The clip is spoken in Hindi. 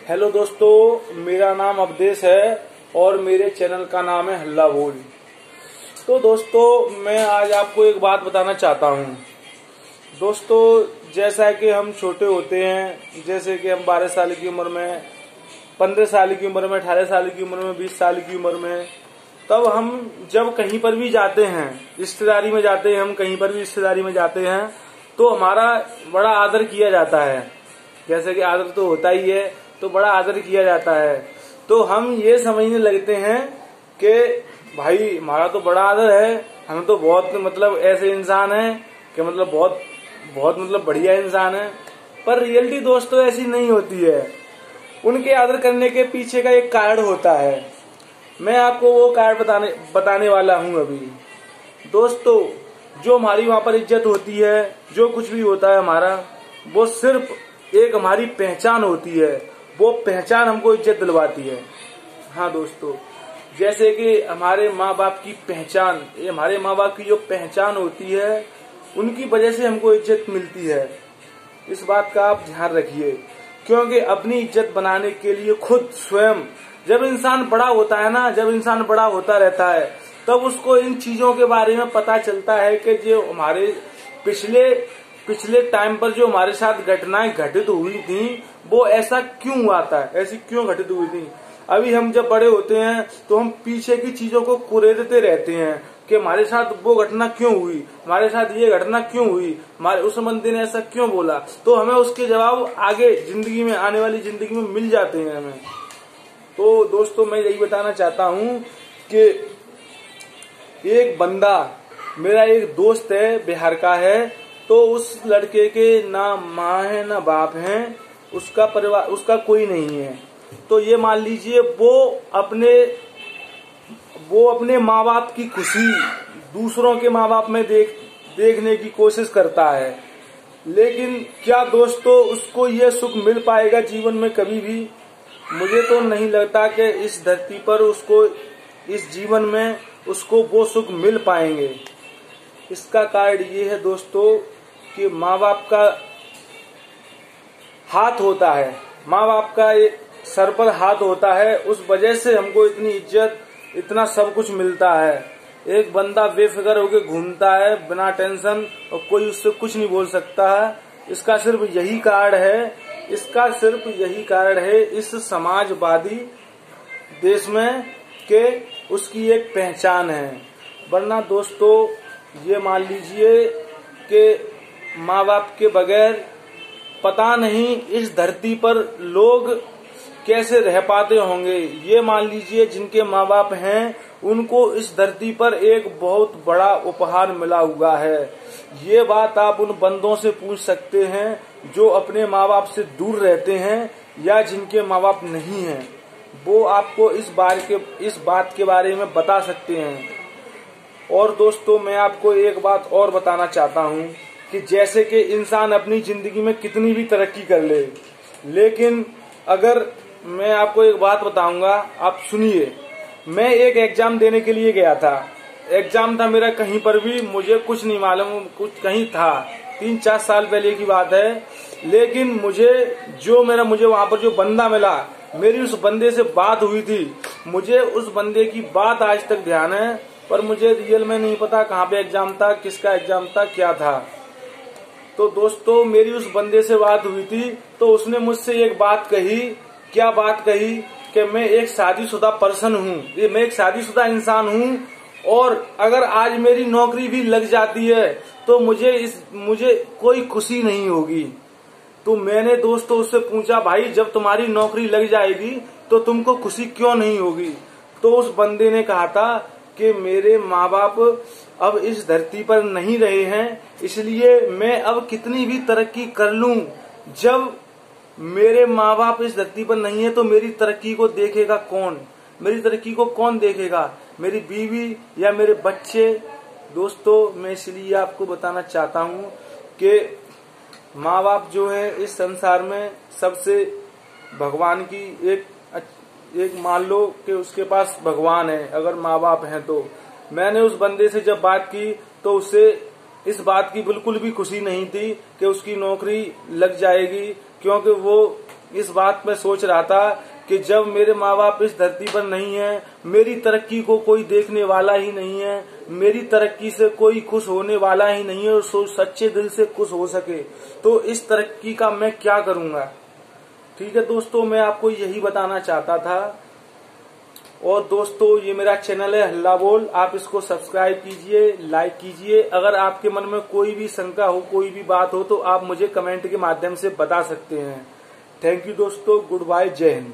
हेलो दोस्तों, मेरा नाम अवधेश है और मेरे चैनल का नाम है हल्ला बोल। तो दोस्तों, मैं आज आपको एक बात बताना चाहता हूँ। दोस्तों, जैसा कि हम छोटे होते हैं, जैसे कि हम 12 साल की उम्र में, 15 साल की उम्र में, 18 साल की उम्र में, 20 साल की उम्र में, तब हम जब कहीं पर भी जाते हैं, रिश्तेदारी में जाते हैं, हम कहीं पर भी रिश्तेदारी में जाते हैं तो हमारा बड़ा आदर किया जाता है। जैसे कि आदर तो होता ही है, तो बड़ा आदर किया जाता है। तो हम ये समझने लगते हैं कि भाई हमारा तो बड़ा आदर है, हम तो बहुत ऐसे इंसान हैं कि बहुत बढ़िया इंसान है। पर रियलिटी दोस्तों ऐसी नहीं होती है। उनके आदर करने के पीछे का एक कारण होता है। मैं आपको वो कारण बताने वाला हूँ अभी। दोस्तों, जो हमारी वहां पर इज्जत होती है, जो कुछ भी होता है हमारा, वो सिर्फ एक हमारी पहचान होती है। वो पहचान हमको इज्जत दिलवाती है। हाँ दोस्तों, जैसे कि हमारे माँ बाप की पहचान, हमारे माँ बाप की जो पहचान होती है, उनकी वजह से हमको इज्जत मिलती है। इस बात का आप ध्यान रखिए, क्योंकि अपनी इज्जत बनाने के लिए खुद स्वयं, जब इंसान बड़ा होता है ना, जब इंसान बड़ा होता रहता है, तब उसको इन चीजों के बारे में पता चलता है कि जो हमारे पिछले टाइम पर जो हमारे साथ घटनाएं घटित हुई थी, वो ऐसा क्यों हुआ था, ऐसी क्यों घटित हुई थी। अभी हम जब बड़े होते हैं तो हम पीछे की चीजों को कुरेदते रहते हैं कि हमारे साथ वो घटना क्यों हुई, हमारे साथ ये घटना क्यों हुई, हमारे उस बंदे ने ऐसा क्यों बोला। तो हमें उसके जवाब आगे जिंदगी में, आने वाली जिंदगी में मिल जाते हैं हमें। तो दोस्तों, मैं यही बताना चाहता हूँ कि एक बंदा, मेरा एक दोस्त है, बिहार का है, तो उस लड़के के ना माँ है ना बाप है, उसका परिवार, उसका कोई नहीं है। तो ये मान लीजिए वो अपने माँ बाप की खुशी दूसरों के माँ बाप में देखने की कोशिश करता है। लेकिन क्या दोस्तों उसको ये सुख मिल पाएगा जीवन में कभी भी? मुझे तो नहीं लगता कि इस धरती पर उसको, इस जीवन में उसको वो सुख मिल पाएंगे। इसका कारण ये है दोस्तों कि माँ बाप का हाथ होता है, माँ बाप का सर पर हाथ होता है। उस वजह से हमको इतनी इज्जत, इतना सब कुछ मिलता है। एक बंदा बेफिक्र होकर घूमता है बिना टेंशन, और कोई उससे कुछ नहीं बोल सकता है। इसका सिर्फ यही कारण है इस समाजवादी देश में कि उसकी एक पहचान है। वरना दोस्तों, ये मान लीजिए कि माँ बाप के बगैर पता नहीं इस धरती पर लोग कैसे रह पाते होंगे। ये मान लीजिए जिनके माँ बाप हैं, उनको इस धरती पर एक बहुत बड़ा उपहार मिला हुआ है। ये बात आप उन बंदों से पूछ सकते हैं जो अपने माँ बाप से दूर रहते हैं या जिनके माँ बाप नहीं हैं। वो आपको इस बात के बारे में बता सकते हैं। और दोस्तों, मैं आपको एक बात और बताना चाहता हूँ कि जैसे कि इंसान अपनी जिंदगी में कितनी भी तरक्की कर ले, लेकिन अगर मैं आपको एक बात बताऊंगा, आप सुनिए। मैं एक एग्जाम देने के लिए गया था। एग्जाम था मेरा कहीं पर भी, मुझे कुछ नहीं मालूम, कुछ कहीं था, 3-4 साल पहले की बात है। लेकिन मुझे वहां पर जो बंदा मिला, मेरी उस बंदे से बात हुई थी। मुझे उस बंदे की बात आज तक ध्यान है, पर मुझे रियल में नहीं पता कहाँ पे एग्जाम था, किसका एग्जाम था, क्या था। तो दोस्तों, मेरी उस बंदे से बात हुई थी, तो उसने मुझसे एक बात कही। क्या बात कही? कि मैं एक शादीशुदा पर्सन हूँ, मैं एक शादीशुदा इंसान हूँ, और अगर आज मेरी नौकरी भी लग जाती है तो मुझे कोई खुशी नहीं होगी। तो मैंने दोस्तों उससे पूछा, भाई जब तुम्हारी नौकरी लग जाएगी तो तुमको खुशी क्यों नहीं होगी? तो उस बंदे ने कहा था कि मेरे माँ बाप अब इस धरती पर नहीं रहे हैं, इसलिए मैं अब कितनी भी तरक्की कर लूं, जब मेरे माँ बाप इस धरती पर नहीं है तो मेरी तरक्की को देखेगा कौन? मेरी तरक्की को कौन देखेगा? मेरी बीवी या मेरे बच्चे? दोस्तों, मैं इसलिए आपको बताना चाहता हूँ कि माँ बाप जो है इस संसार में सबसे भगवान की एक मान लो कि उसके पास भगवान है, अगर माँ बाप हैं तो। मैंने उस बंदे से जब बात की तो उससे इस बात की बिल्कुल भी खुशी नहीं थी कि उसकी नौकरी लग जाएगी, क्योंकि वो इस बात में सोच रहा था कि जब मेरे माँ बाप इस धरती पर नहीं है, मेरी तरक्की को कोई देखने वाला ही नहीं है, मेरी तरक्की से कोई खुश होने वाला ही नहीं है और सच्चे दिल से खुश हो सके, तो इस तरक्की का मैं क्या करूंगा। ठीक है दोस्तों, मैं आपको यही बताना चाहता था। और दोस्तों, ये मेरा चैनल है हल्ला बोल, आप इसको सब्सक्राइब कीजिए, लाइक कीजिए। अगर आपके मन में कोई भी शंका हो, कोई भी बात हो, तो आप मुझे कमेंट के माध्यम से बता सकते हैं। थैंक यू दोस्तों, गुड बाय, जय हिंद।